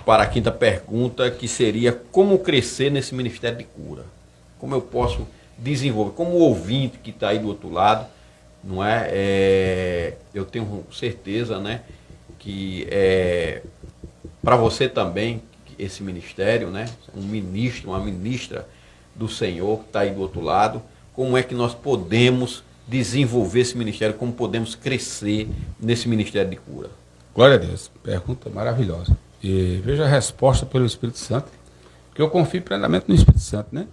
para a quinta pergunta, que seria como crescer nesse ministério de cura. Como eu posso desenvolver, como o ouvinte que está aí do outro lado, não é? Eu tenho certeza, né, que para você também, esse ministério, né, um ministro, uma ministra do Senhor que está aí do outro lado, como é que nós podemos desenvolver esse ministério, como podemos crescer nesse ministério de cura? Glória a Deus, pergunta maravilhosa. E veja a resposta pelo Espírito Santo, que eu confio plenamente no Espírito Santo, né?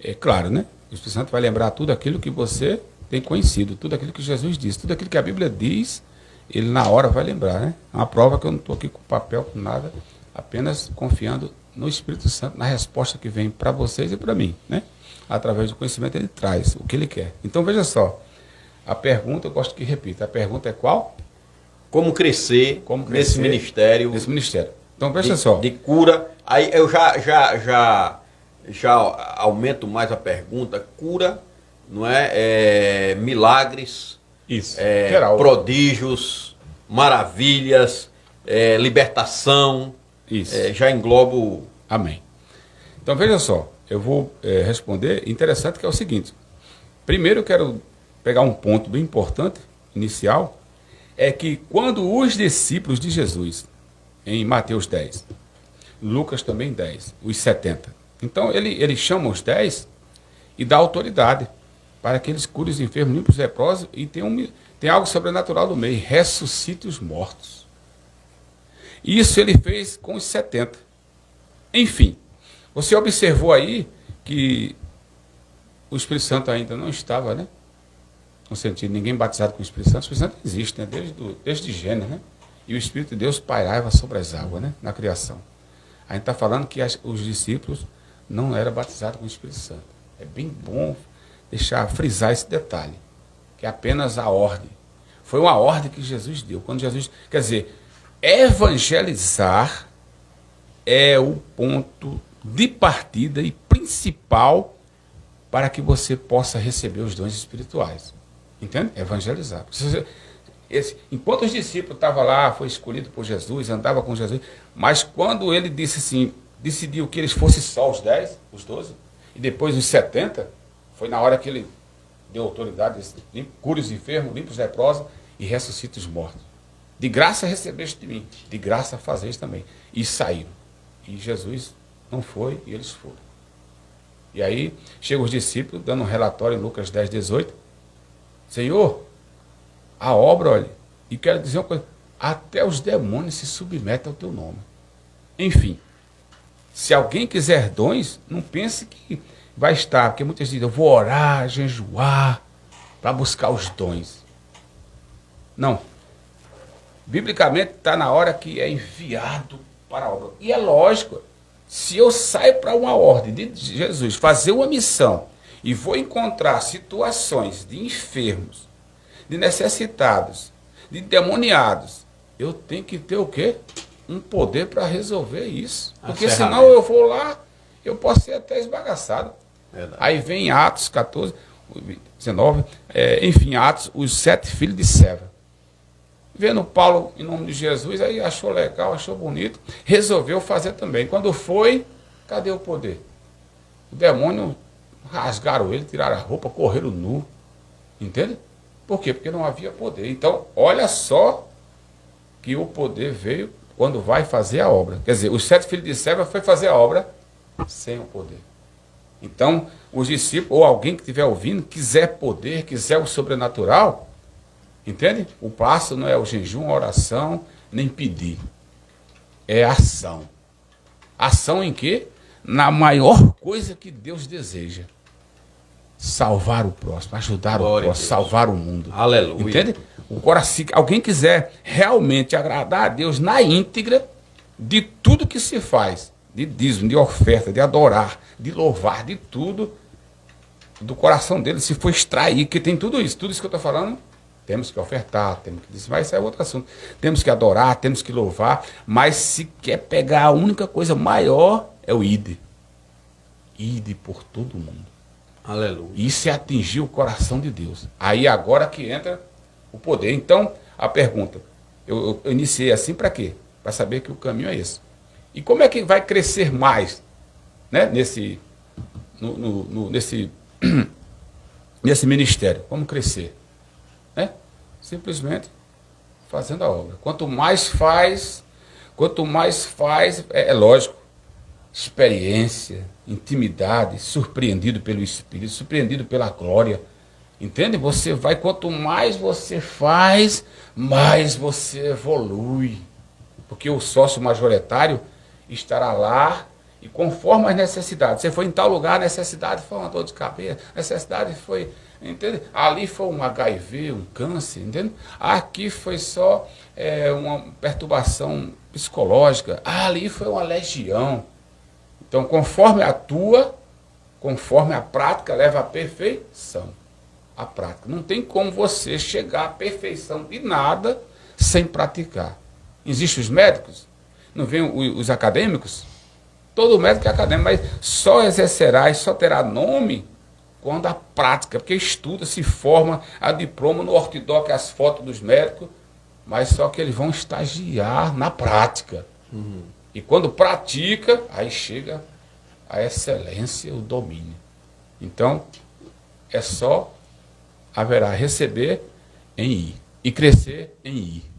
É claro, né? O Espírito Santo vai lembrar tudo aquilo que você tem conhecido, tudo aquilo que Jesus disse, tudo aquilo que a Bíblia diz, ele na hora vai lembrar, né? É uma prova que eu não estou aqui com papel, com nada, apenas confiando no Espírito Santo, na resposta que vem para vocês e para mim, né? Através do conhecimento ele traz o que ele quer. Então veja só, a pergunta, eu gosto que repita, a pergunta é qual? Como crescer nesse ministério? Nesse ministério. Então veja só. De cura. Aí eu já aumento mais a pergunta. Cura, não é? Milagres, Isso. prodígios, maravilhas, libertação. Isso. Já englobo. Amém. Então veja só, eu vou responder. Interessante que é o seguinte. Primeiro eu quero pegar um ponto bem importante, inicial, é que quando os discípulos de Jesus, em Mateus 10, Lucas também 10, os 70, então ele chama os 10 e dá autoridade para que eles curem os enfermos, limpos, leprosos, e tem algo sobrenatural no meio, ressuscite os mortos. Isso ele fez com os 70. Enfim, você observou aí que o Espírito Santo ainda não estava, né? No sentido, ninguém batizado com o Espírito Santo. O Espírito Santo existe, né? Desde Gênesis, né? E o Espírito de Deus pairava sobre as águas, né? Na criação. A gente está falando que os discípulos não eram batizados com o Espírito Santo. É bem bom frisar esse detalhe, que é apenas a ordem. Foi uma ordem que Jesus deu. Quando Jesus, quer dizer, evangelizar é o ponto de partida e principal para que você possa receber os dons espirituais. Entende? Evangelizar. Enquanto os discípulos estavam lá, foi escolhido por Jesus, andava com Jesus, mas quando ele disse assim, decidiu que eles fossem só os 10, os 12, e depois os 70, foi na hora que ele deu autoridade, cure os enfermos, limpa os leprosos e ressuscita os mortos. De graça recebeste de mim, de graça fazeis também. E saíram. E Jesus não foi e eles foram. E aí chegam os discípulos, dando um relatório em Lucas 10, 18. Senhor, a obra, olha, e quero dizer uma coisa, até os demônios se submetem ao teu nome. Enfim, se alguém quiser dons, não pense que vai estar, porque muitas dizem, eu vou orar, jejuar, para buscar os dons. Não. Biblicamente está na hora que é enviado para a obra. E é lógico, se eu saio para uma ordem de Jesus, fazer uma missão, e vou encontrar situações de enfermos, de necessitados, de demoniados, eu tenho que ter o quê? Um poder para resolver isso. Porque senão eu vou lá, eu posso ser até esbagaçado. Verdade. Aí vem Atos 14, 19, enfim, Atos, os 7 filhos de Seva. Vendo Paulo em nome de Jesus, aí achou legal, achou bonito, resolveu fazer também. Quando foi, cadê o poder? O demônio rasgaram ele, tiraram a roupa, correram nu. Entende? Por quê? Porque não havia poder. Então, olha só que o poder veio quando vai fazer a obra. Quer dizer, os 7 filhos de Seva foi fazer a obra sem o poder. Então, os discípulos, ou alguém que estiver ouvindo, quiser poder, quiser o sobrenatural, entende? O passo não é o jejum, a oração, nem pedir. É ação. Ação em quê? Na maior coisa que Deus deseja. Salvar o próximo, ajudar o próximo, salvar o mundo. Aleluia. Entende? Agora, se alguém quiser realmente agradar a Deus na íntegra de tudo que se faz, de dízimo, de oferta, de adorar, de louvar, de tudo, do coração dele, se for extrair, que tem tudo isso que eu estou falando, temos que ofertar, temos que dizer, mas isso é outro assunto. Temos que adorar, temos que louvar, mas se quer pegar a única coisa maior, é o ide. Ide por todo mundo. Aleluia. Isso é atingir o coração de Deus. Aí agora que entra o poder. Então, a pergunta, eu iniciei assim para quê? Para saber que o caminho é esse. E como é que vai crescer mais, né, nesse nesse ministério? Como crescer? Né? Simplesmente fazendo a obra. Quanto mais faz, é lógico, experiência, intimidade, surpreendido pelo Espírito, surpreendido pela glória. Entende? Você vai, quanto mais você faz, mais você evolui. Porque o sócio majoritário estará lá e conforme as necessidades. Você foi em tal lugar, a necessidade foi uma dor de cabeça, a necessidade foi, entende? Ali foi um HIV, um câncer, entende? Aqui foi só uma perturbação psicológica, ali foi uma legião. Então, conforme atua, conforme a prática leva à perfeição. A prática. Não tem como você chegar à perfeição de nada sem praticar. Existem os médicos, não vem os acadêmicos? Todo médico é acadêmico, mas só exercerá e só terá nome quando a prática, porque estuda, se forma, a diploma no ortodoxo, as fotos dos médicos, mas só que eles vão estagiar na prática. E quando pratica, aí chega a excelência, o domínio. Então, é só haverá receber em ir e crescer em ir.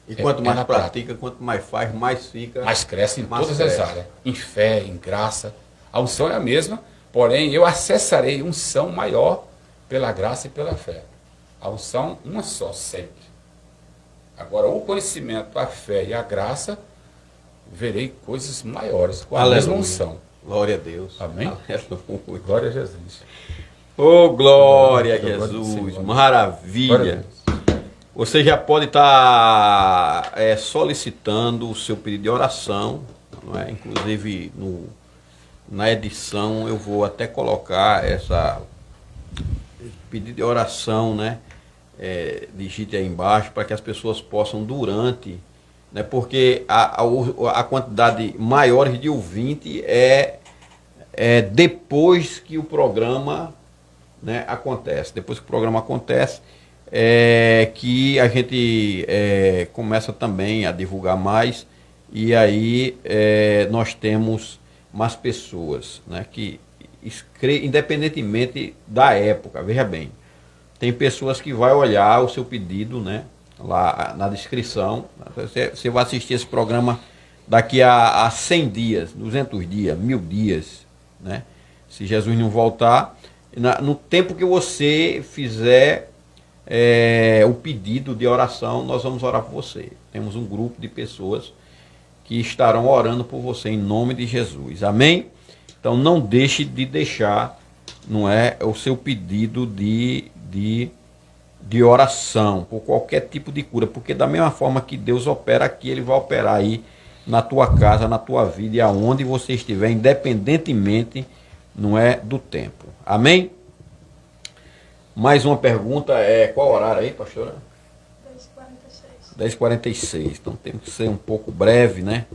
E quanto mais pratica, quanto mais faz, mais fica. Mais cresce em todas as áreas. Em fé, em graça. A unção é a mesma, porém eu acessarei unção maior pela graça e pela fé. A unção, uma só, sempre. Agora, o conhecimento, a fé e a graça, verei coisas maiores com a mesma unção. Glória a Deus. Amém? Aleluia. Glória a Jesus. Oh, glória a Jesus. Maravilha. Você já pode estar solicitando o seu pedido de oração, não é? Inclusive na edição eu vou até colocar esse pedido de oração, né? Digite aí embaixo para que as pessoas possam durante, né? Porque a quantidade maior de ouvinte é depois que o programa, né, acontece. Depois que o programa acontece, que a gente começa também a divulgar mais, e aí nós temos mais pessoas, né, que independentemente da época, veja bem, tem pessoas que vai olhar o seu pedido, né, lá na descrição. Você vai assistir esse programa daqui a 100 dias, 200 dias, 1000 dias, né, se Jesus não voltar. No tempo que você fizer o pedido de oração, nós vamos orar por você. Temos um grupo de pessoas que estarão orando por você em nome de Jesus. Amém? Então não deixe de deixar, não é, o seu pedido de oração por qualquer tipo de cura, porque da mesma forma que Deus opera aqui, Ele vai operar aí na tua casa, na tua vida e aonde você estiver, independentemente, não é, do tempo. Amém? Mais uma pergunta, qual horário aí, pastora? 10h46. 10h46, então temos que ser um pouco breve, né?